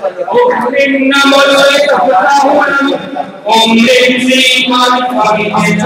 ओम नमो ओम श्री स्वामी ओम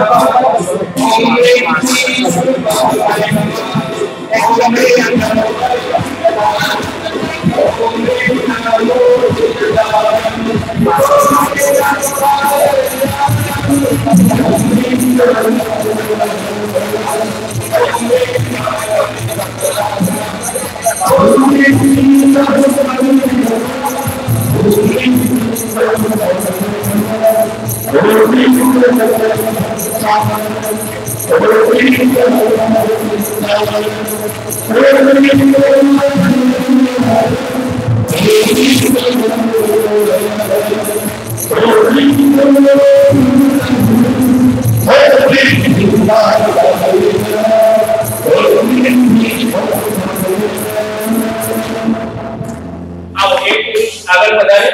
આગળ વધારે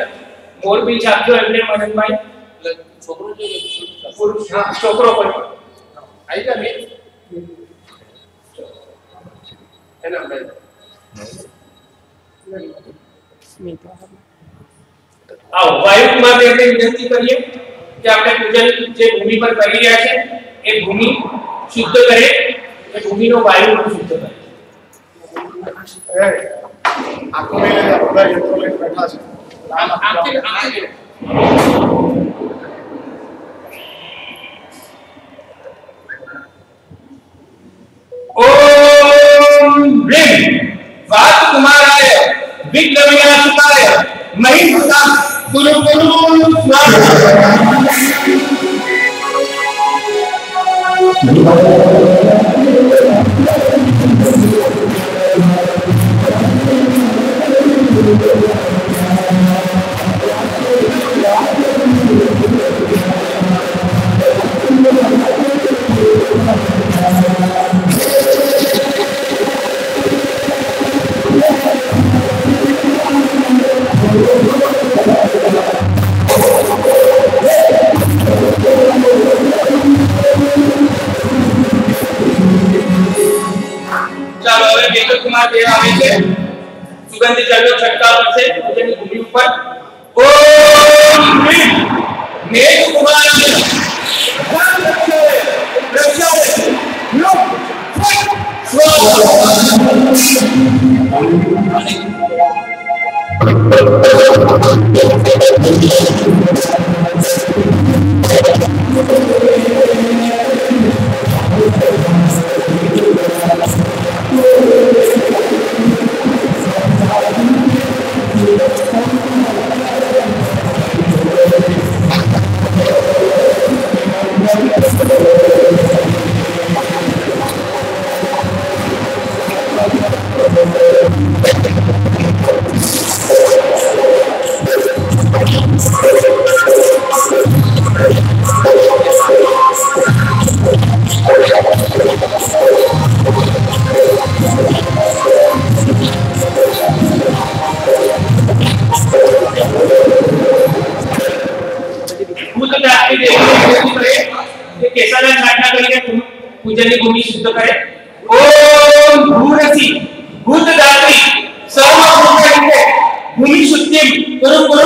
મોર બી છાપજો એમને મનનભાઈ છોકરો છે પુરુષ હા છોકરો પણ આઈ જા મે એના બે आओ वायु कुमार देव ने विनती करिए कि આપણે પૂજન જે ભૂમિ પર કરી રહ્યા છે એ ભૂમિ શુદ્ધ કરે એ ભૂમિનો વાયુ શુદ્ધ કરે આખો મેલે બધા યંત્રો લઈને બેઠા છે आपके ओम ह्रीं वात कुमाराय विघ्नविनाशकाय महिषा गुरु गुरु स्वाहा चलो હવે મેઘ કુમાર દેવ આવે છે સુગંધિત જળનો છંટકાવ કરશે પૂજનની ભૂમિ ઉપર ઓમ ह्रीं મેઘ કુમાર દેવ केसाला छाटना करके पूजनની ભૂમિ શુદ્ધ કરે ઓમ ભૂરસી ભૂતદાત્રી સર્વભૂતેન્દ્રે ભૂમિ શુદ્ધિ ગુરુ ગુરુ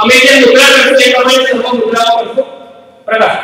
અમે જે મુદ્રા કરશું એ પ્રમાણે સર્વ મુદ્રાઓ કરશું પ્રકાશ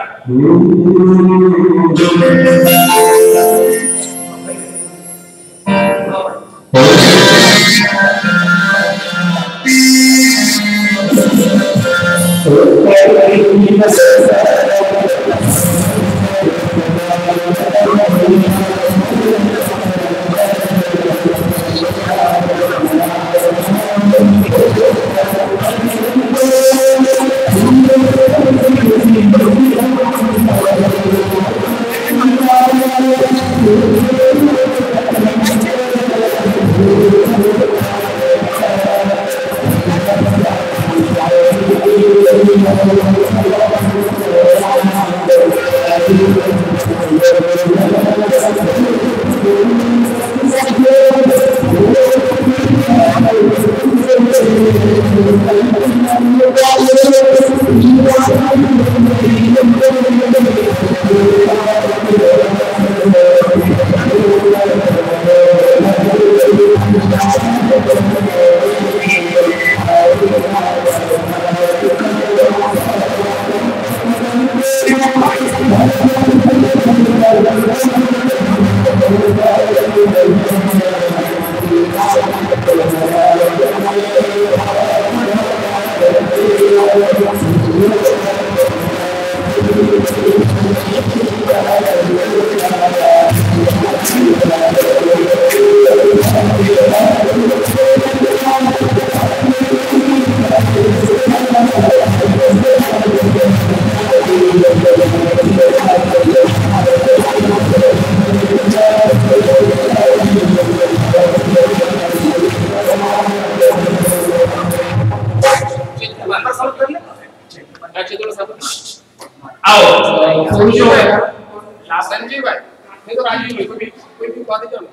संजीव भाई नहीं तो राजीव भाई कोई भी बात चलो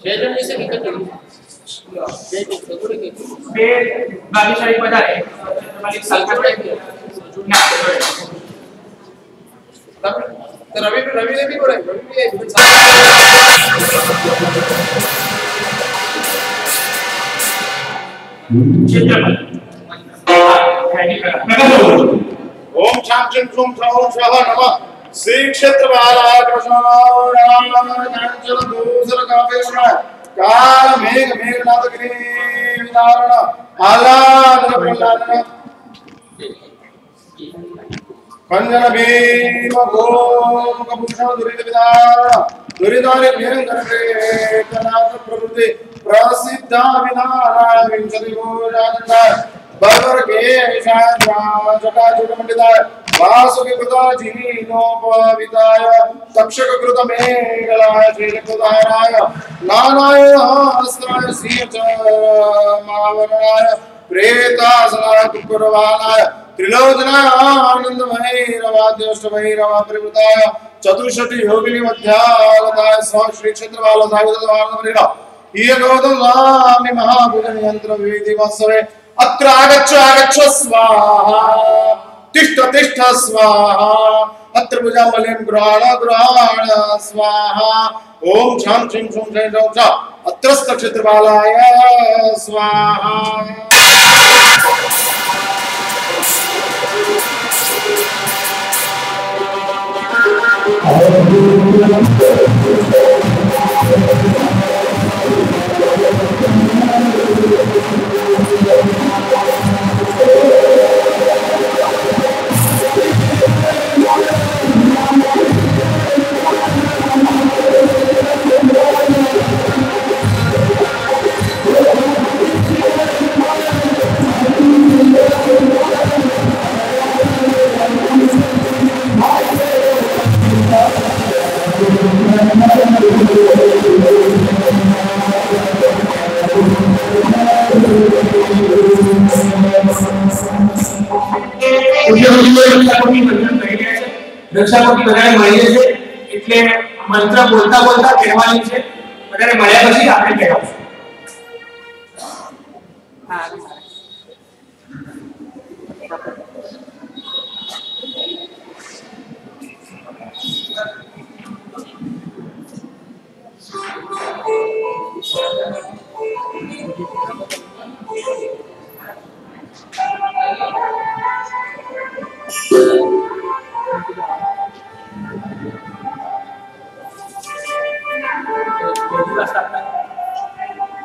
जय जन से निकल चलो बे भाग्यशाली पधारे मालिक सल्फर ना तो रवि ने भी बोला रवि भी क्षेत्रफल ओम शांति ओम स्वाहा नमः श्री क्षेत्र बालाय कृष्णाय दूसर कापेश्वर काल मेघ मेघनाथ गिरी विदारण आलाद प्रहलाद कंजन भीम गोम कभूषण दुरित विदारण दुरितानि भयंकर प्रेतनाथ प्रभृति प्रसिद्ध विनारायण विंशति भोजानंदाय बर्बर के जटा जुटमंडिताय वासुकी कृता जीनोपविताय तक्षक कृत मेघलाय श्रीकृताय नारायणास्त्राय सीच मावरणाय प्रेतासनाय कुकुरवानाय त्रिलोचनाय आनंदमय रवाद्यष्टभैरव परिवृताय चतुष्षष्टि योगिनी मध्यागताय सह श्री क्षेत्रपाल सायुधवानवरेण ये गौतम स्वामी महाभुजन यंत्र विधि वत्सवे अत्र आगच्छ स्वाहा तिष्ठ तिष्ठ स्वाहा अत्र भुजामलिं गृहाण स्वाहा ओम शां शिं शूं शैं शौं च अत्रस्थ क्षेत्रपालाय स्वाहा રક્ષાપતિ બધાને મળીએ છે એટલે મંત્ર બોલતા બોલતા કહેવાની છે બધાને મળ્યા પછી આપણે કહેવાનું હા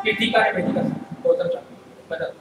ये ठीक है बेटी का बहुत अच्छा बता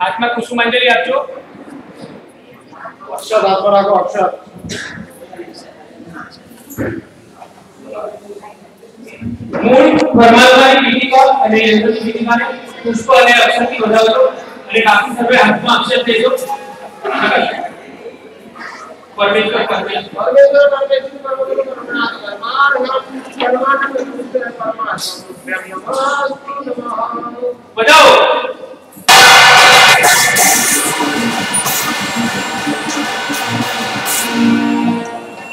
हाथ में कुसुमांजलि आपजो। अक्षर हाथ में रखो अक्षर। मूल परमात्माની વિધિકા અને યંત્રની વિધિકાને પુષ્પ અને અક્ષરથી વધાવજો અને બાકી સર્વે હાથમાં અક્ષર દેજો। પરમેશ્વર પરમેશ્વર બજાઓ।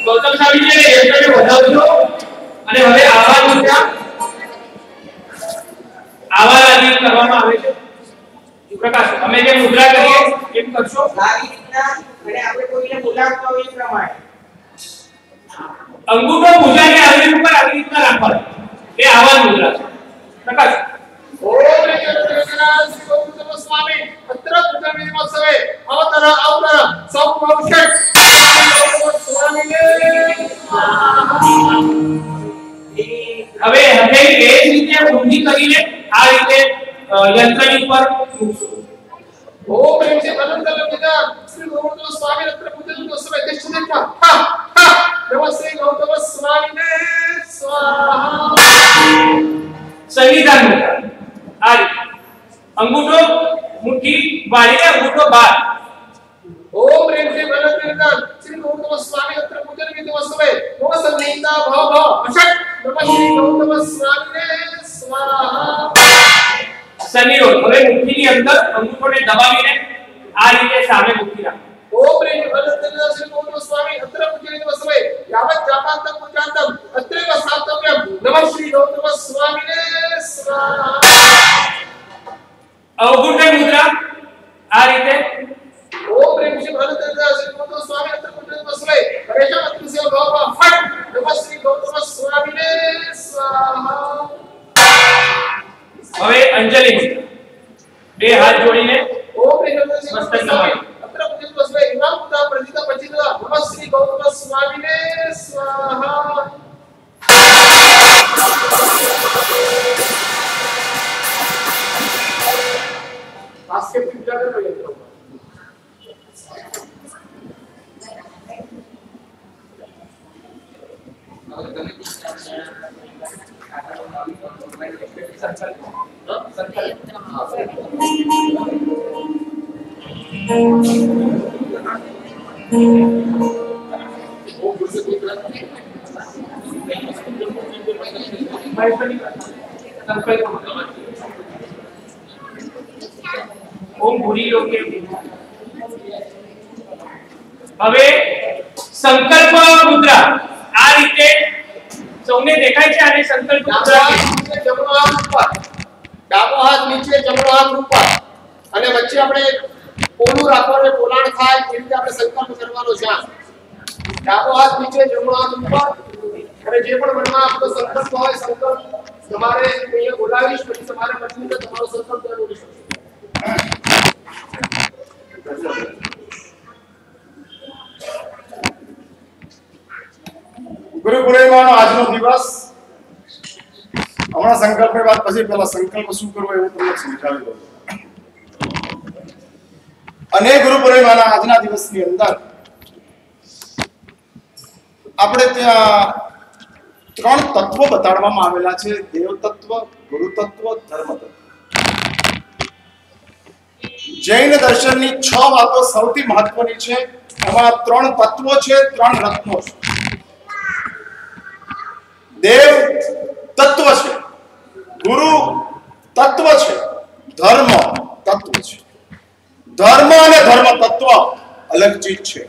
ગૌતમ સ્વામીજીને યંત્રને વધાવજો અને હવે આવા મુદ્રા આવા આદિ કરવામાં આવે છે। પ્રકાશ અમે જે મુદ્રા કરીએ એમ કરશો આવી રીતના અને આપણે કોઈને બોલાવતા હોય એ પ્રમાણે અંગૂઠો ભુજાની આંગળી ઉપર આવી રીતના રાખવાનો એ આવા મુદ્રા છે। પ્રકાશ ओम स्वामी अत्र पूजन महोत्सवे अवतर अवतर सब भविष्य स्वामी ने હવે હથેળી એ જ રીતે ઊંધી કરીને આ રીતે યંત્રની ઉપર મૂકશો। ओम ह्रीं से अनंत विद्या श्री गौतम स्वामी अत्र पूजन महोत्सवे तिष्ठति नमः श्री गौतम स्वामी ने स्वाहा। संविधान मुद्रा आ રીતે अंगूठो मुट्ठी वाળીને अंगूठो બહાર। ओम ह्रीं से अनंत विद्या श्री गौतम स्वामी अत्र पूजन महोत्सवे नमः संहिता भव भव अषट नमः श्री गौतम स्वामी ने स्वाहा। શનિરોધ હવે મુઠ્ઠીની અંદર અંગૂઠોને દબાવીને આ રીતે સામે મૂકી રાખો। ओम ह्रीं अनंत श्री गौतम स्वामी अत्र पूजन महोत्सवे यावत् जातांतं पूजांतं अत्रैव सातव्यं नमः श्री गौतम स्वामी ने स्वाहा। अवगुण मुद्रा आ રીતે ओम ह्रीं श्री अनंत श्री गौतम स्वामी अत्र पूजन महोत्सवे हरेशम अत्र से भव फट नमः श्री गौतम स्वामी ने स्वाहा। હવે અંજલિ મુદ્રા બે હાથ જોડીને ओम ह्रीं अनंत श्री मस्तक गौतम स्वामी नमामि। अत्र पूजन महोत्सवे इमाम पुत्र प्रजित पचित नमः श्री गौतम स्वामी ने स्वाहा। बास्केट की पूजा कर रहे हो। ओम भूरी योग्य હવે સંકલ્પ મુદ્રા આ રીતે સૌને દેખાય છે અને સંકલ્પ મુદ્રા જમણો હાથ ઉપર, ડાબો હાથ નીચે, જમણો હાથ ઉપર અને વચ્ચે આપણે પોલું રાખવાનું, પોલાણ થાય એ રીતે આપણે સંકલ્પ કરવાનો છે. ડાબો હાથ નીચે, જમણો હાથ ઉપર અને જે પણ મનમાં આપણો સંકલ્પ હોય સંકલ્પ તમારે અહીંયા બોલાવીશ, પછી તમારે મનથી તમારો સંકલ્પ કરવો છે. ગુરુ પૂર્ણિમાનો આજનો દિવસ હમણાં સંકલ્પની વાત પછી પહેલા સંકલ્પ શું કરવો એવું તમને સમજાવી દઉં. અને ગુરુ પૂર્ણિમાના આજના દિવસની અંદર આપણે ત્યાં 3 તત્વો બતાડવામાં આવેલા છે: દેવ તત્વ, ગુરુ તત્વ, ધર્મ તત્વ. જૈન દર્શનની 6 વાતો સૌથી મહત્વની છે. એમાં 3 તત્વો છે, 3 રત્નો છે. દેવ તત્વ છે, ગુરુ તત્વ છે, ધર્મ તત્વ છે. ધર્મ અને ધર્મ તત્વ અલગ ચીજ છે.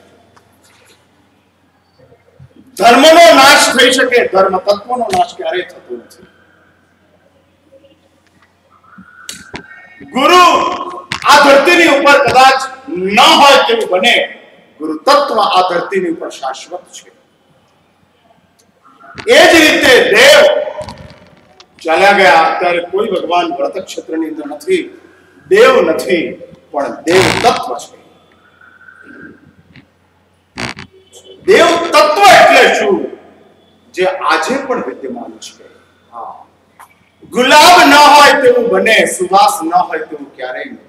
ધર્મનો નાશ થઈ શકે, ધર્મ તત્વનો નાશ ક્યારેય થતો નથી. ગુરુ આ ધરતીની ઉપર કદાચ ન હોય તેવું બને, ગુરુ તત્વ આ ધરતીની ઉપર શાશ્વત છે. એ જ રીતે દેવ ચાલ્યા ગયા, ત્યારે કોઈ ભગવાન વ્રત ક્ષેત્રની અંદર નથી, દેવ નથી, પણ દેવ તત્વ છે. દેવ તત્વ એટલે શું? જે આજે પણ વિદ્યમાન છે. હા, ગુલાબ ન હોય તેવું બને, સુવાસ ન હોય તેવું ક્યારેય નહીં.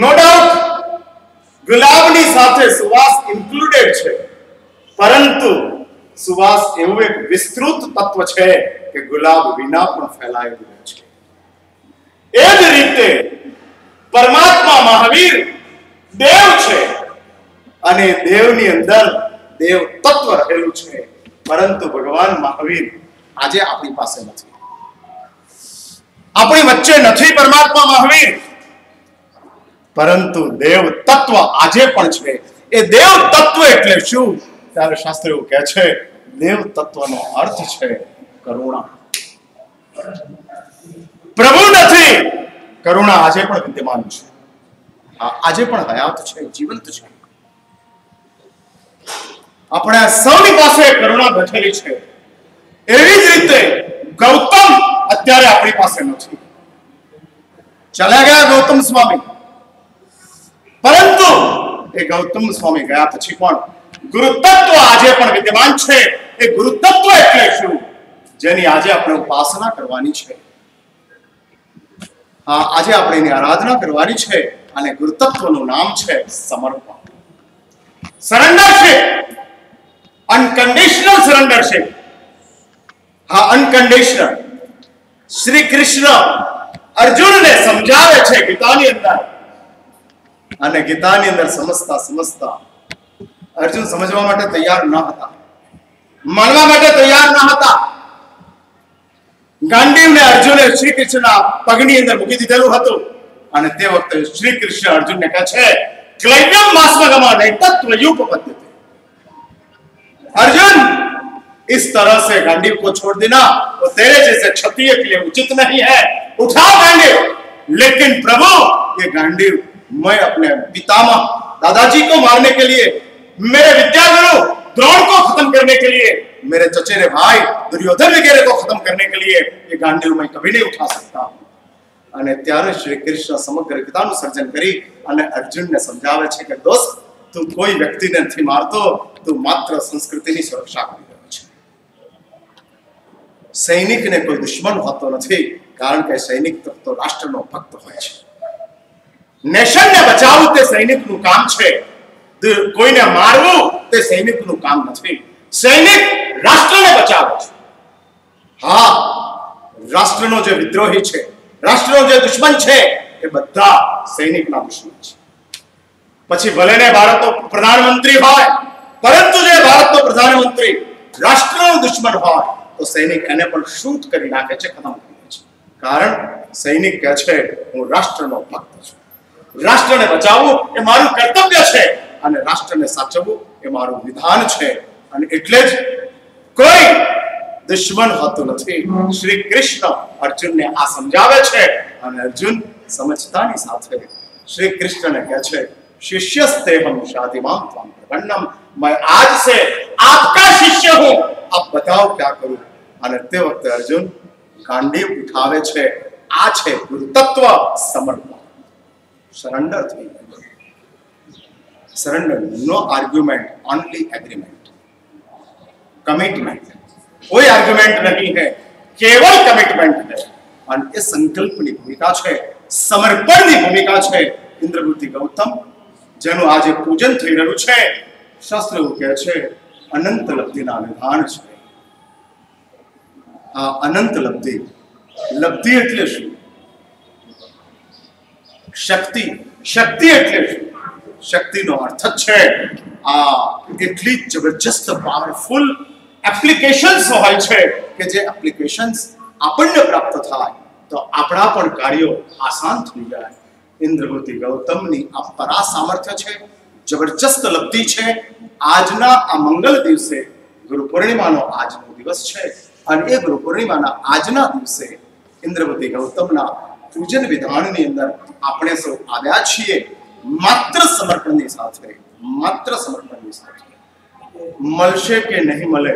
નો ડાઉટ ગુલાબની સાથે સુવાસ ઇન્ક્લુડેડ છે, પરંતુ સુવાસ એવું એક વિસ્તૃત તત્વ છે કે ગુલાબ વિના પણ ફેલાયેલું રહે છે. એ જ રીતે પરમાત્મા મહાવીર દેવ છે અને દેવની અંદર દેવ તત્વ રહેલું છે, પરંતુ ભગવાન મહાવીર આજે આપણી પાસે નથી, આપણી વચ્ચે નથી પરમાત્મા મહાવીર, પરંતુ દેવ તત્વ આજે પણ છે. એ દેવ તત્વ એટલે શું? ત્યારે શાસ્ત્ર એવું કહે છે, દેવ તત્વનો અર્થ છે કરુણા. પ્રભુ નથી, કરુણા આજે પણ વિદ્યમાન છે, આજે પણ હયાત છે, જીવંત છે. આપણે સૌની પાસે કરુણા બેઠેલી છે. એવી જ રીતે ગૌતમ અત્યારે આપણી પાસે નથી, ચલા ગયા ગૌતમ સ્વામી, પરંતુ એ ગૌતમ સ્વામી ગયા પછી પણ ગુરુ તત્વ આજે પણ વિદ્યમાન છે. એ ગુરુ તત્વ એટલે શું? જેની આજે આપણે ઉપાસના કરવાની છે. હા, આજે આપણે એની આરાધના કરવાની છે અને ગુરુ તત્વનું નામ છે સમર્પણ, સરેન્ડરશિપ, અનકન્ડિશનલ સરેન્ડરશિપ. હા, અનકન્ડિશનલ. શ્રી કૃષ્ણ અર્જુનને સમજાવે છે ગીતાની અંદર, અને ગીતાની અંદર સમજતા અર્જુન સમજવા માટે તૈયાર ન હતા, માનવા માટે તૈયાર ન હતા. ગાંડીવને અર્જુને શ્રી કૃષ્ણના પગની અંદર મૂકી દીધેલું હતું, અને તે વખતે શ્રી કૃષ્ણ અર્જુનને કહે છે, ક્લૈવ્યમ માસ્મગમાને તત્વયુપપદ્યતે. अर्जुन, इस तरह से गांडीव को छोड़ देना वो तेरे जैसे क्षत्रिय के लिए उचित नहीं है. उठाओ गांडीव. लेकिन प्रभु, ये गांडीव मैं अपने पितामह दादाजी को मारने के लिए, मेरे विद्यागुरु द्रोण को खत्म करने के लिए, मेरे चचेरे भाई दुर्योधन वगैरह को खत्म करने के लिए ये गांडीव मैं कभी नहीं उठा सकता. અને ત્યારે શ્રી કૃષ્ણ સમગ્ર ગીતાનું સર્જન કરી અને અર્જુનને સમજાવે છે કે દોસ્ત, તું કોઈ વ્યક્તિને નથી મારતો, તું માત્ર સંસ્કૃતિની સુરક્ષા કરી રહ્યો છે. સૈનિકને કોઈ દુશ્મન હોતો નથી, કારણ કે સૈનિક તો રાષ્ટ્રનો ભક્ત હોય છે. નેશનને બચાવવું તે સૈનિકનું કામ છે. કોઈને મારવું તે સૈનિકનું કામ નથી. સૈનિક રાષ્ટ્રને બચાવે છે. હા, રાષ્ટ્રનો જે વિદ્રોહી છે, રાષ્ટ્રનો જે દુશ્મન છે, એ બધા સૈનિકના દુશ્મન છે. પછી ભલે ને ભારતનો પ્રધાનમંત્રી હોય, પરંતુ જે ભારતનો પ્રધાનમંત્રી રાષ્ટ્રનો દુશ્મન હોય તો સૈનિક એને પણ શૂટ કરી નાખે છે, ખતમ કરી દે છે. કારણ સૈનિક કહે છે હું રાષ્ટ્રનો ભક્ત છું, રાષ્ટ્રને બચાવવું એ મારું કર્તવ્ય છે અને રાષ્ટ્રને સાચવવું એ મારું વિધાન છે. અને એટલે જ કોઈ દુશ્મન હોતું નથી. શ્રી કૃષ્ણ અર્જુનને આ સમજાવે છે અને અર્જુન સમજતાની સાથે श्री कृष्ण ने कहा है शिष्यस्ते हम शादिमाम त्वं प्रपन्नम, मैं आज से आपका शिष्य हूं, अब बताओ क्या करूं. અને તે વખતે અર્જુન ગાંડી ઉઠાવે છે. આ છે ગુરુતત્વ સમર્પણ, સરેન્ડર થઈ ગયું. સરેન્ડર, નો આર્ગ્યુમેન્ટ, ઓનલી एग्रीमेंट, कमिटमेंट. कोई आर्ग्युमेंट नहीं है, केवल कमिटमेंट है. और ये संकल्पની ભૂમિકા છે, સમર્પણની ભૂમિકા છે. ઇન્દ્રબુદ્ધિ ગૌતમ જેનું આજે પૂજન થઈ રહ્યું છે, શાસ્ત્ર એવું કહે છે અનંત લબ્ધિના વિધાન છે. આ અનંત લબ્ધિ, લબ્ધિ એટલે શું? શક્તિ. શક્તિ એટલે શું? શક્તિનો અર્થ છે આ એટલી જબરજસ્ત પાવરફુલ એપ્લિકેશન્સ હોય છે કે જે એપ્લિકેશન્સ આપણને પ્રાપ્ત થાય તો આપણા પણ કાર્યો આસાન થઈ જાય. ઇન્દ્રબુદ્ધિ ગૌતમની આ પરા સામર્થ્ય છે, જબરજસ્ત લબ્ધિ છે. આજના આ મંગલ દિવસે ગુરુ પૂર્ણિમાનો આજનો દિવસ છે અને એ ગુરુ પૂર્ણિમાના આજના દિવસે ઇન્દ્રબુદ્ધિ ગૌતમના પૂજન વિધાનની અંદર આપણે સૌ આવ્યા છીએ માત્ર સમર્પણની સાથે. માત્ર સમર્પણની સાથે. મળશે કે નહીં મળે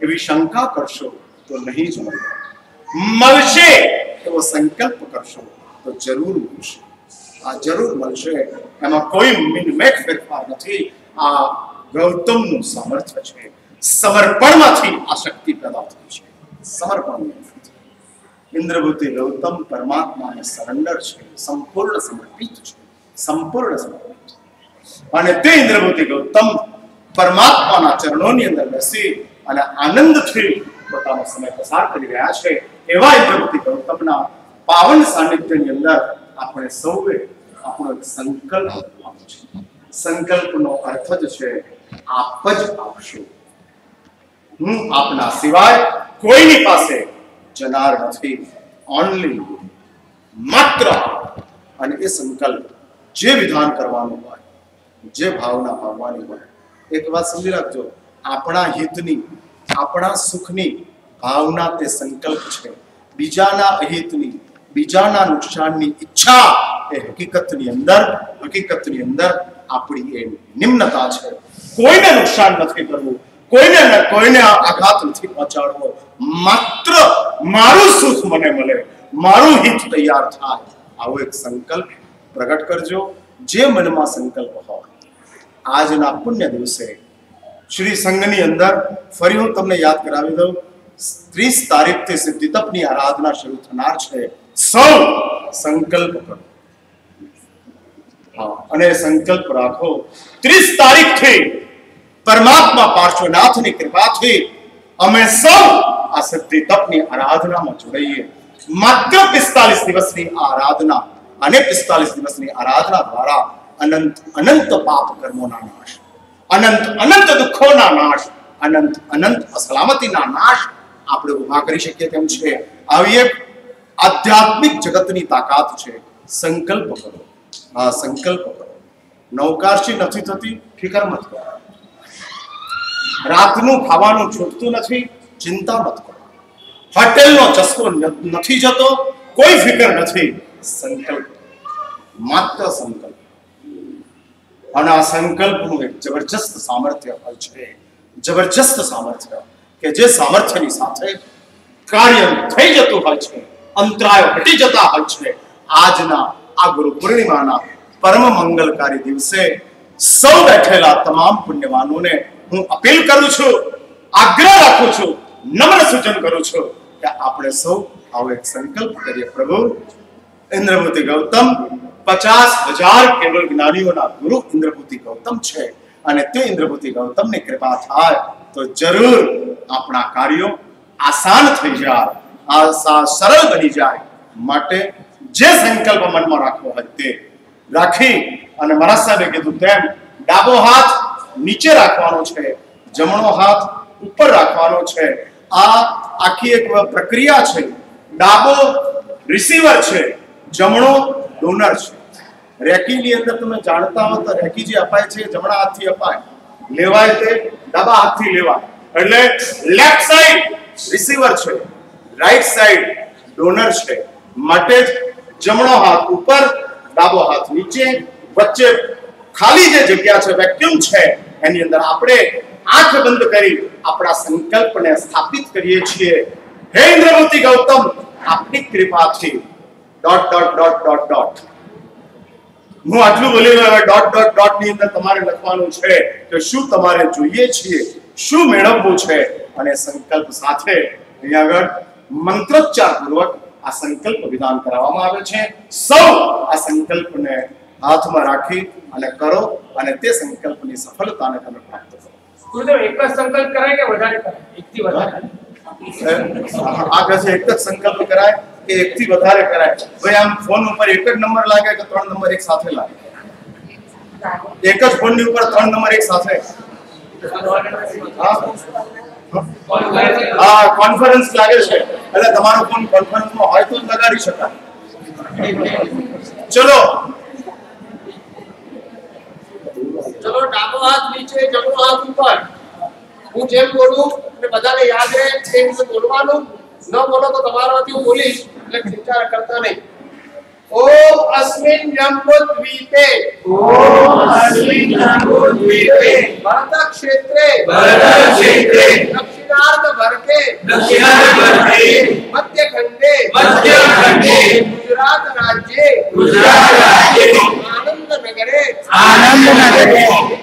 એવી શંકા કરશો તો નહીં જ મળે. મળશે એવો સંકલ્પ કરશો તો જરૂર મળશે. આ જરૂર મળશે, એમાં કોઈ મિનમેક ફેરફાર નથી. આ ગૌતમનું સામર્થ્ય છે. સમર્પણમાંથી આ શક્તિ પેદા થઈ છે. સમર્પણ. ઇન્દ્રબુદ્ધિ ગૌતમ પરમાત્માને સરેન્ડર છે, સંપૂર્ણ સમર્પિત છે. સંપૂર્ણ સમર્પિત. અને તે ઇન્દ્રબુદ્ધિ ગૌતમ પરમાત્માના ચરણોની અંદર બેસી અને આનંદથી પોતાનો સમય પસાર કરી રહ્યા છે. એવા ઇન્દ્રબુદ્ધિ ગૌતમના પાવન સાનિધ્યની અંદર આપણે સૌએ આપણો એક સંકલ્પ કરવાનો છે. સંકલ્પનો અર્થ જ છે આપ જ આપશો, હું આપના સિવાય કોઈની પાસે જનાર નથી. ઓનલી માત્ર. અને એ સંકલ્પ જે વિધાન કરવાનું હોય, જે ભાવના ભાવવાની હોય, એક વાત સમજી રાખજો, આપણા હિતની, આપણા સુખની ભાવના તે સંકલ્પ છે. બીજાના અહિતની, બીજાના નુકસાનની ઈચ્છા એ હકીકતની અંદર આપણી એ નિમ્નતા છે. કોઈને નુકસાન નથી કરવું, કોઈને આઘાત નથી પહોંચાડવો. માત્ર મારું સુખ મને મળે, મારું હિત તૈયાર થાય, આવો એક સંકલ્પ પ્રગટ કરજો. જે મનમાં સંકલ્પ હોય આજના પુણ્ય દિવસે શ્રી સંઘની અંદર ફરી હું તમને યાદ કરાવી દઉં, 30 તારીખથી સિદ્ધિ તપની આરાધના શરૂ થનાર છે. સૌ સંકલ્પ કરો. હા, અને સંકલ્પ રાખો 30 તારીખથી પરમાત્મા પાર્શ્વનાથની કૃપાથી અમે સૌ આ સિદ્ધિ તપની આરાધનામાં જોડાઈએ. માત્ર 45 દિવસની આરાધના અને 45 દિવસની આરાધના દ્વારા અનંત અનંત પાપ કર્મોના નાશ, અનંત અનંત દુઃખોના નાશ, અનંત અનંત અસલામતીના નાશ આપણે ઉભા કરી શકીએ તેમ છે. આવી એક આધ્યાત્મિક જગતની તાકાત છે. સંકલ્પ કરો. હા, સંકલ્પ કરો. નૌકાશી નથી થતી, ફિકર મત કરો. રાતનું ખાવાનું છૂટતું નથી, ચિંતા મત કરો. હોટેલનો ચસ્કો નથી જતો, કોઈ ફિકર નથી. સંકલ્પ, માત્ર સંકલ્પ. અને આ સંકલ્પનું એક જબરજસ્ત સામર્થ્ય હોય છે. જબરજસ્ત સામર્થ્ય કે જે સામર્થ્યની સાથે કાર્ય થઈ જતું હોય છે, અંતરાયો હટી જતા હોય છે. આજના આ ગુરુ પૂર્ણિમાના પરમ મંગલકારી દિવસે સૌ બેઠેલા તમામ પુણ્યવાનોને હું અપીલ કરું છું, આગ્રહ રાખું છું, નમ્ર સૂચન કરું છું કે આપણે સૌ આવો એક સંકલ્પ કરીએ. પ્રભુ ઇન્દ્રબુદ્ધિ ગૌતમ 50,000 કેવળ જ્ઞાનીઓના ગુરુ ઇન્દ્રભૂતિ ગૌતમ છે અને તે ઇન્દ્રભૂતિ ગૌતમની કૃપા થાય તો જરૂર આપણા કાર્યો આસાન થઈ જાય, સરળ બની જાય। માટે જે સંકલ્પ મનમાં રાખવો હોય તે રાખી અને મહારાજ સાહેબે કીધું તેમ ડાબો હાથ નીચે રાખવાનો છે, જમણો હાથ ઉપર રાખવાનો છે। આ આખી એક પ્રક્રિયા છે। ડાબો રિસીવર છે, જમણો ડોનર છે। રેકીની અંદર તમે જાણતા હો તો રેકી જે અપાય છે જમણા હાથથી અપાય, લેવાય તે ડાબા હાથથી લેવાય। એટલે લેફ્ટ સાઈડ રિસીવર છે, રાઈટ સાઈડ ડોનર છે। માટે જમણો હાથ ઉપર, ડાબો હાથ નીચે, વચ્ચે ખાલી જે જગ્યા છે વેક્યુમ છે એની અંદર આપણે આંખ બંધ કરી આપણા સંકલ્પને સ્થાપિત કરીએ છીએ। હે ઇન્દ્રભૂતિ ગૌતમ, આપની કૃપાથી dot dot dot dot dot હું આટલું બોલી રહ્યો। ડોટ ડોટ ડોટ ની અંદર તમારે લખવાનું છે કે શું તમારે જોઈએ છીએ, શું મેળવવું છે અને સંકલ્પ સાથે અહીં આગળ મંત્રોચ્ચાર પૂર્વક આ સંકલ્પ વિધાન કરવામાં આવે છે। સૌ આ સંકલ્પને હાથમાં રાખી અને કરો અને તે સંકલ્પની સફળતાને તમે પ્રાપ્ત કરો। ગુરુદેવ એક જ સંકલ્પ કરાય કે વધારે કરાય? એકથી વધારે આ કહે એક જ સંકલ્પ કરાય કે એકથી વધારે કરાય? ભાઈ આમ ફોન ઉપર એક જ નંબર લાગે કે 3 નંબર એક સાથે લાગે? એક જ ફોન ની ઉપર 3 નંબર એક સાથે? હા, કોન્ફરન્સ લાગે છે એટલે તમારો ફોન કોન્ફરન્સમાં હોય તો લગાડી શકાય। ચલો ચલો, ડાબો હાથ નીચે, જમણો હાથ ઉપર। હું જેમ બોલું અને બધાને યાદ રહે તે રીતે બોલવાનું। ન બોલો તો તમારાથી હું બોલીશ એટલે વિચાર કરતા નહીં। ઓમ અસ્મિન જંબુદ્વીપે, ઓમ અસ્મિન જંબુદ્વીપે ભરત ક્ષેત્રે, દક્ષિણાર્ધ ભરકે, મધ્ય ખંડે, ગુજરાત રાજ્ય, આનંદ નગરે,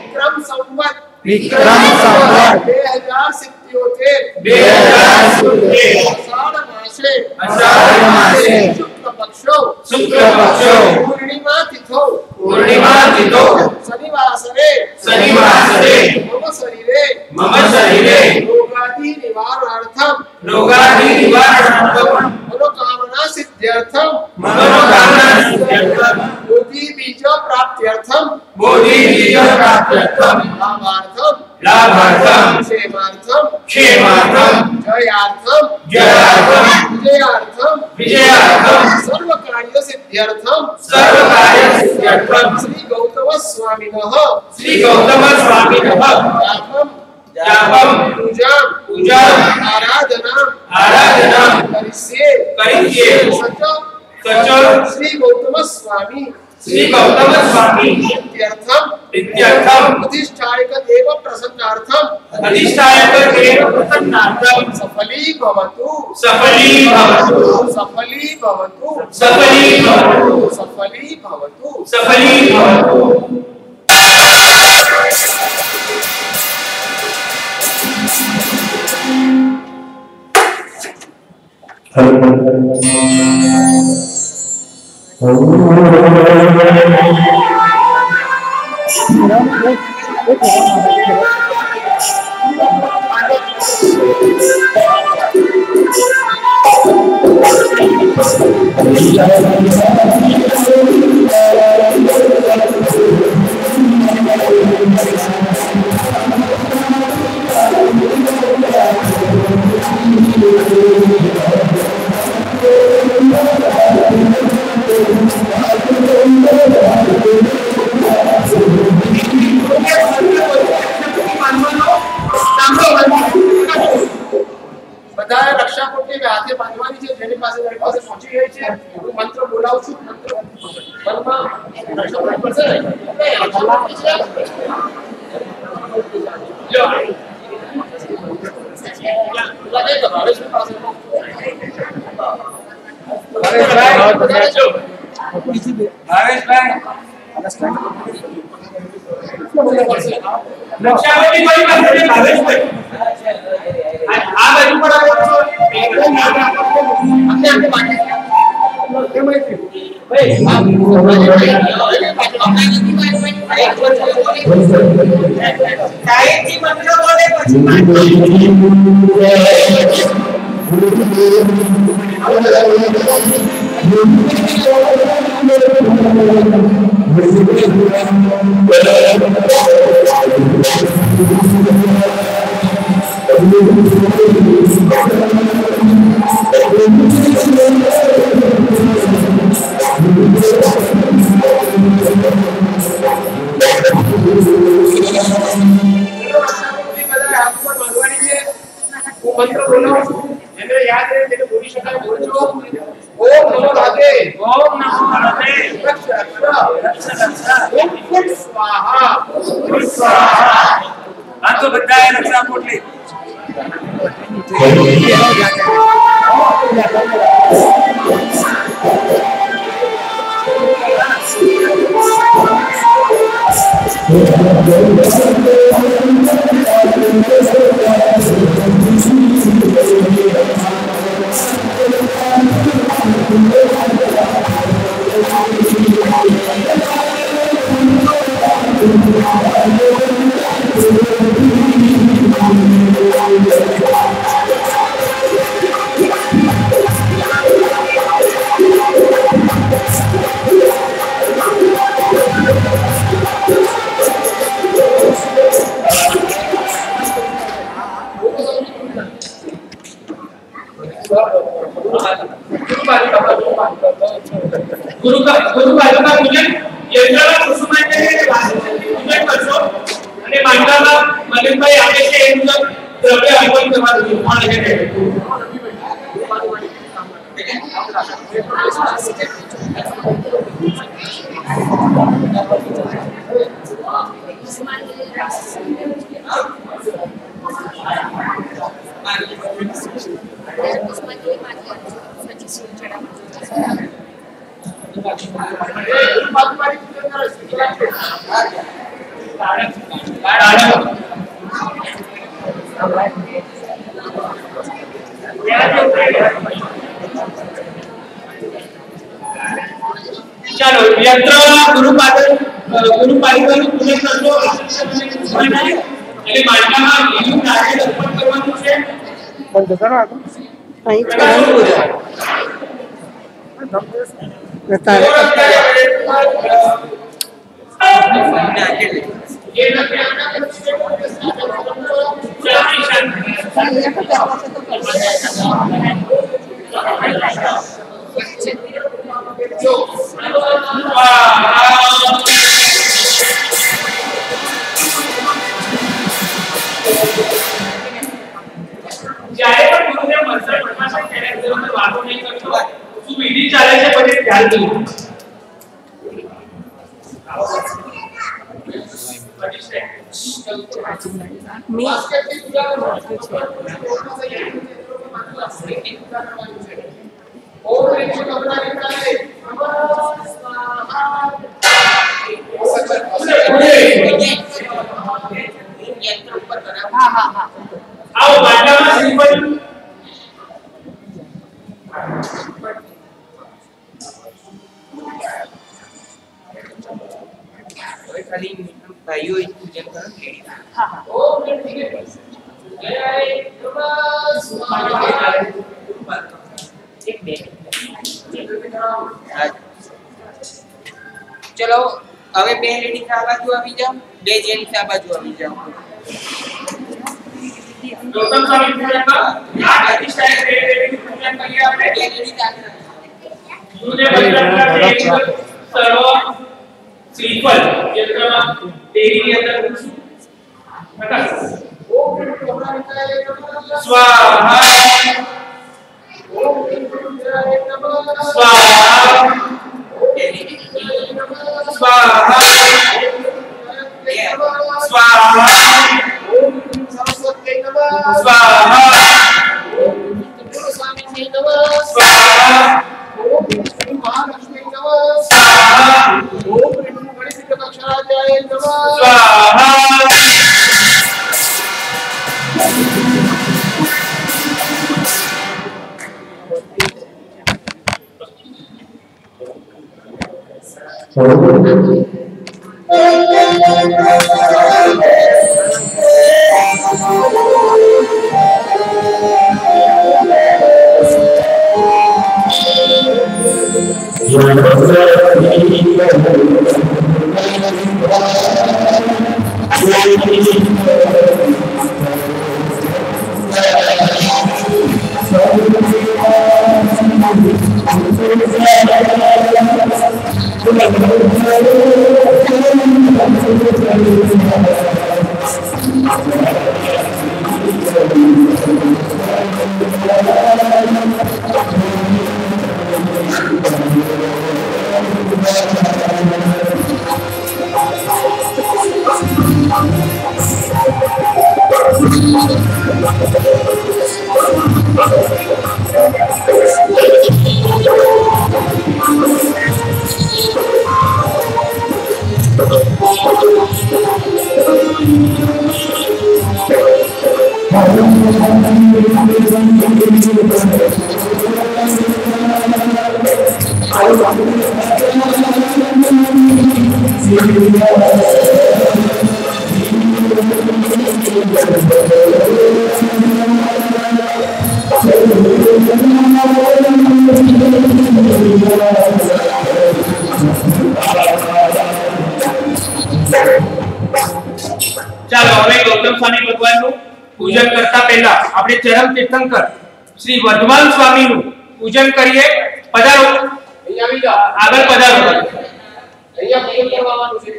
વિક્રમ સંવત 2077 માસે શુક્લ પક્ષો પૂર્ણિમા તિથો શનિવાસરે મમ શરીરે રોગાદિ નિવારણાર્થમ મનોકામના સિદ્ધ્યર્થમ બોધિ બીજ પ્રાપ્ત્યર્થમ લાભાર્થમ ક્ષેમાર્થમ જયાર્થમ વિજયાર્થમ સર્વ કાર્ય સિદ્ધ્યર્થમ શ્રી ગૌતમ સ્વામિનઃ જાપમ પૂજામ આરાધના કરિષ્યે સચ શ્રી ગૌતમ સ્વામી इत्यर्थम अधिष्ठायक देव प्रसन्नार्थम सफली भवतु બધાએ રક્ષાપટ્ટી હાથે બાંધવાની છે। જેની પાસે પહોંચી ગઈ છે હું મંત્ર બોલાવું છું। મંત્ર મનમાં રક્ષાપટ્ટી પડશે ને લક્ષાવતી કોઈ પાસે ભાવેશ આ બાજુ પર આવો છો અમને બાકી કેમ ગાયત્રી મંત્ર બોલે પછી મંત્ર બોલો જેને યાદ રહે તેને બોલી શકાય બોલજો ઓમ નમો રાધે ઓમ નમો રાધે ઓમ સ્વાહા આ તો બધાએ રક્ષા પોટલી गुरु का पूजन यंत्राला कुसुमाचे पूजन करतो आणि मांडवाला मलिकभाई आदेश हे मुलं द्रव्य अर्पण करतात निर्माण केले चलो यंत्र गुरुपालिकाનું પૂજન કરજો એટલે માળખામાં લીલું નારિયેળ અર્પણ કરવાનું છે બંધ કરો અહીં કરવાનું બતાવે જ્યારે પણ ગુરુદેવ મંત્ર પ્રકાશન ત્યારે અંદર વાતો નહીં કરતો શું વિધિ ચાલે છે પછી ધ્યાન દો आओ बांडाમાં સિમ્પલ ખાલી ભાઈઓ પૂજન કરો હા ઓમ ઠીક છે જય એક બે ચલો હવે બે લેડીઝ આ બાજુ આવી જાઓ બે જેન્ટ્સ આ બાજુ આવી જાઓ ગૌતમ સ્વામી પૂજન આ પ્રતિષ્ઠા છે પૂજન કરીએ આપણે બે લેડીઝ આગળ ગુરુદેવ મંત્ર સર્વ શ્રીફળ યંત્રમાં દેવીની અંદર પ્રકાશ ઓમ કમળાય સ્વાહા ઓમ સ્વાહા स्वाहा स्वाहा ओम सरस्वती नमः स्वाहा ओम स्वामी नमः स्वाहा ओम महालक्ष्मी नमः स्वाहा ओम गणेश दक्षराजाय नमः स्वाहा ચાલો હવે ગૌતમ સ્વામી ભગવાનનું પૂજન કરતા પહેલા આપણે ચરમ તીર્થંકર શ્રી વર્ધમાન સ્વામીનું પૂજન કરીએ. પધારો, અહીંયા આવી જાઓ, આગળ પધારો. અહીંયા પૂજન કરવાનું છે.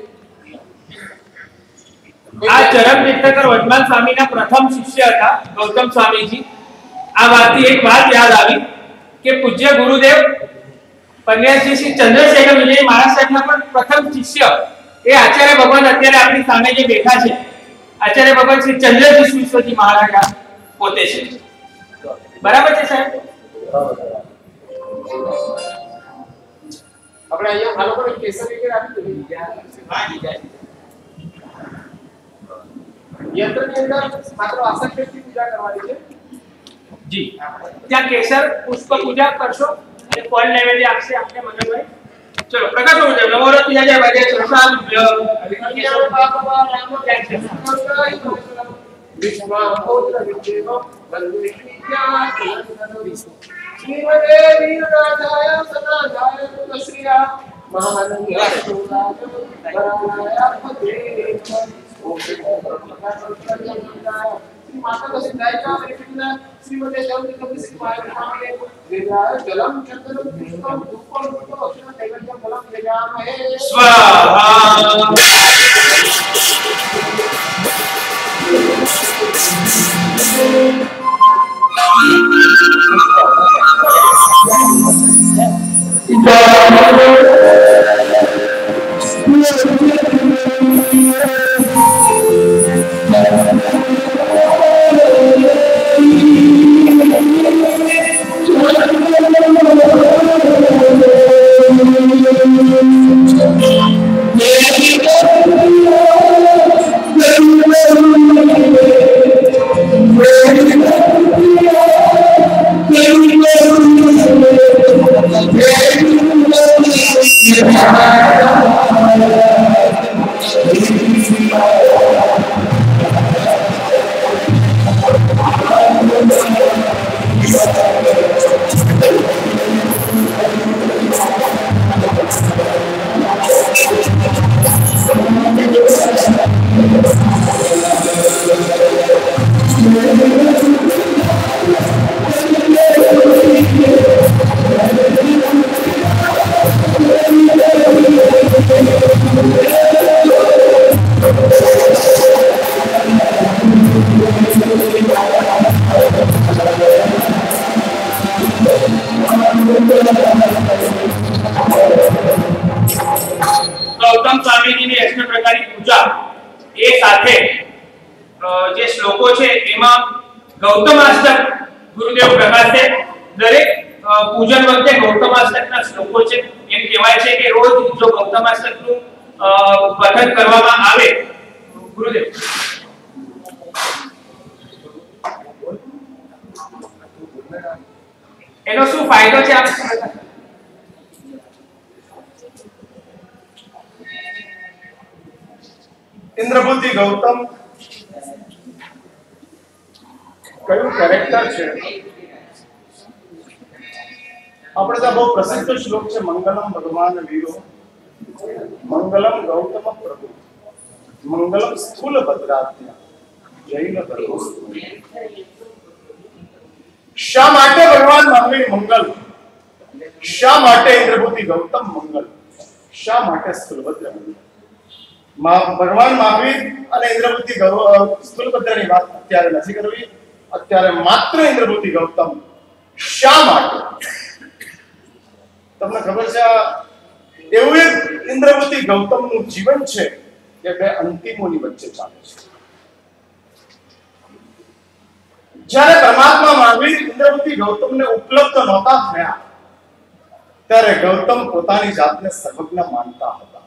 આ ચરમ તીર્થંકર વર્ધમાન સ્વામીના પ્રથમ શિષ્ય હતા ગૌતમ સ્વામીજી. આ વાતથી એક વાત યાદ આવી કે પૂજ્ય ગુરુદેવ પન્યાસી શ્રી ચંદ્રશેખર વિજય મહારાજ સાહેબના પણ પ્રથમ શિષ્ય એ આચાર્ય ભગવાન અત્યારે આપણી સામે જે બેઠા છે આચાર્ય ભગવાન શ્રી ચંદ્રશેખર વિશ્વજી મહારાજ પોતે છે. બરાબર છે સાહેબ? આપણે અહીંયા આ લોકોને કેસર વગેરે આપી દીધું. યંત્રની અંદર માત્ર આસક્તિથી પૂજા કરવાની છે. જી, ત્યાં કેસર પુષ્પ પૂજા કરશો અને ફળ નૈવેદ્ય આપશે આપણે મનોભાઈ. ચલો પ્રકાશ ગુરુદેવ નવોરત જય જય વાજે પ્રસાદ વિશ્વા પૌત્ર વિદ્યેવ વંદે વિદ્યા શ્રીમદે વીરનાથાય સદાધાય તુલસીયા મહાનંદા સુરાજ माता का सिद्धाय का विभिन्न श्रीमते जलम सिद्धाय स्वामी वेदाय जलम चंद्रम पुष्पम धूपम धूपम अक्षर कैवल्यम फलम यजामहे स्वाहा. ગૌતમ સ્વામીજીની અષ્ટ પ્રકારની પૂજા એ સાથે જે શ્લોકો છે એમાં ગૌતમાષ્ટક ગુરુદેવ પ્રકાશે દરેક પૂજન વખતે ગૌતમાષ્ટકના શ્લોકો છે. એમ કહેવાય છે કે રોજ જો ગૌતમાષ્ટકનું પઠન કરવામાં આવે ગુરુદેવ એનો શું ફાયદો છે? આપ इंद्रभूति गौतम કયું કેરેક્ટર છે? આપણે તો બહુ પ્રસિદ્ધ શ્લોક છે, મંગલમ ભગવાન વીરો, મંગલમ ગૌતમ પ્રભુ, મંગલમ સ્થૂલ ભદ્રાત્યા, જૈન ધર્મો. શા માટે ભગવાન મહાવીર મંગલ? શા માટે ઇન્દ્રભૂતિ ગૌતમ મંગલ? શા માટે સ્થૂલભદ્ર મંગલ? ભગવાન મહાવીર અને ઇન્દ્રભૂતિ સ્થૂલભદ્રની વાત અત્યારે નથી કરવી. અત્યારે માત્ર ઇન્દ્રભૂતિ ગૌતમ. શા માટે? તમને ખબર છે, એવું એક ઇન્દ્રભૂતિ ગૌતમનું જીવન છે કે બે અંતિમોની વચ્ચે ચાલે છે. જ્યારે પરમાત્મા મહાવીર ઇન્દ્રભૂતિ ગૌતમને ઉપલબ્ધ નહોતા થયા, ત્યારે ગૌતમ પોતાની જાતને સર્વજ્ઞ માનતા હતા.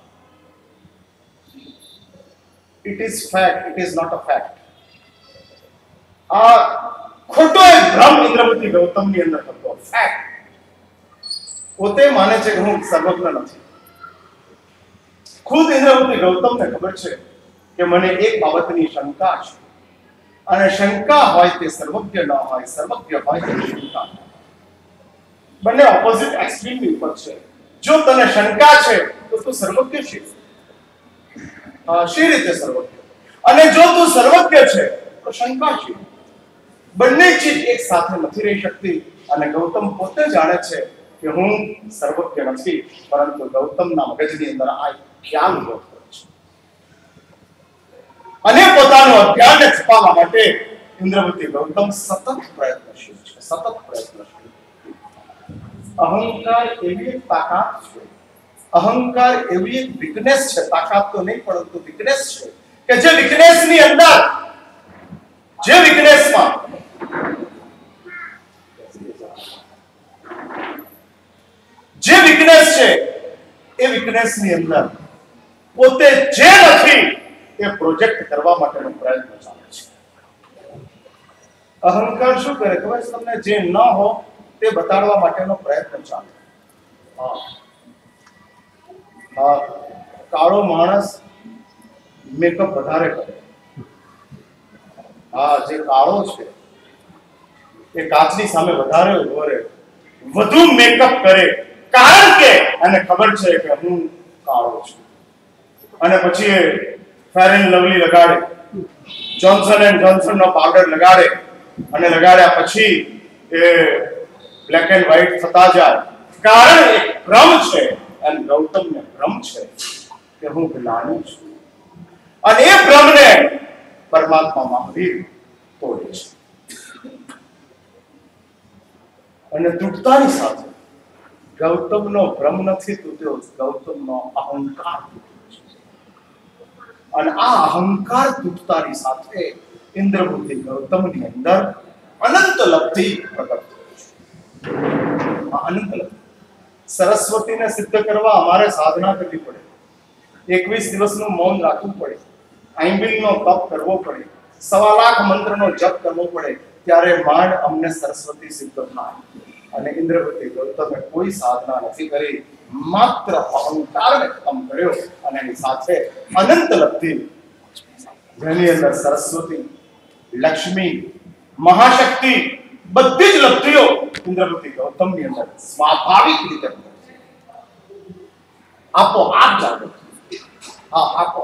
It is fact, it is not a fact. આ ખોટો એક ભ્રમ ઇન્દ્રભૂતિ ગૌતમની અંદર હતો. ફેક્ટ, પોતે માને છે કે હું સર્વજ્ઞ નથી. ખુદ ઇન્દ્રભૂતિ ગૌતમને ખબર છે કે મને એક બાબતની શંકા છે, અને શંકા હોય તે સર્વજ્ઞ ન હોય, સર્વજ્ઞ હોય તે શંકા. બંને ઓપોઝિટ એક્સ્ટ્રીમની ઉપર છે. જો તને શંકા છે તો તું સર્વજ્ઞ છે. શી રીતે સર્વજ્ઞ? અને જો તું સર્વજ્ઞ છે તો શંકા છે. બંને ચીજ એક સાથે નથી રહી શકતી. અને ગૌતમ પોતે જાણે છે કે હું સર્વજ્ઞ નથી, પરંતુ ગૌતમના મગજની અંદર આ ખ્યાલ ઉભો થયો છે. અને પોતાનું અજ્ઞાનને છુપાવવા માટે ઇન્દ્રભૂતિ ગૌતમ સતત પ્રયત્નશીલ છે, સતત પ્રયત્નશીલ. અહંકાર એવી એક તાકાત છે, અહંકાર એવી એક વીકનેસ છે, તાકાત તો નહીં પરંતુ વીકનેસ છે, કે જે વીકનેસની અંદર, જે વીકનેસમાં જે વીકનેસ છે એ વીકનેસની અંદર પોતે જે નથી એ પ્રોજેક્ટ કરવા માટેનો પ્રયત્ન ચાલે છે. અહંકાર શું કરે ખબર છે તમને? જે ન હો તે બતાડવા માટેનો પ્રયત્ન ચાલે. કાળો માણસ મેકઅપ વધારે કરે. જે કાળો છે એ કાચની સામે વધારે ઉભો રહે, વધુ મેકઅપ કરે, કારણ કે એને ખબર છે કે હું કાળો છું. અને પછી એ ફેર એન્ડ લવલી લગાડે, જોન્સન એન્ડ જોન્સન નો પાવડર લગાડે, અને લગાડ્યા પછી એ બ્લેક એન્ડ વ્હાઇટ થતા જાય, કારણ એક ભ્રમ છે. અને ગૌતમને ભ્રમ છે કે હું જ્ઞાની છું. અને એ ભ્રમને પરમાત્મા મહાવીર તોડે છે. અને તૂટતાની સાથે ગૌતમનો ભ્રમ નથી તૂટ્યો, ગૌતમનો અહંકાર તૂટ્યો છે. અને આ અહંકાર તૂટતાની સાથે ઇન્દ્રભૂતિ ગૌતમની અંદર અનંત લબ્ધિ પ્રગટ થઈ છે. અનંત લબ્ધિ. સરસ્વતીને સિદ્ધ કરવા અમારે સાધના કરવી પડે, 21 દિવસનું મૌન રાખવું પડે, આંબીલનો તપ કરવો પડે, 1.25 લાખ મંત્રનો જપ કરવો પડે, ત્યારે માંડ અમને સરસ્વતી સિદ્ધ થાય. અને ઇન્દ્રભૂતિ ગૌતમે કોઈ સાધના નથી કરી, માત્ર અહંકારને ખતમ કર્યો, અને એની સાથે અનંત લબ્ધિ, જેની અંદર સરસ્વતી, લક્ષ્મી, મહાશક્તિ, બધી જ લબ્ધિઓ ઇન્દ્રભૂતિ ગૌતમની અંદર સ્વાભાવિક રીતે આપો આપ જાગૃત. આપો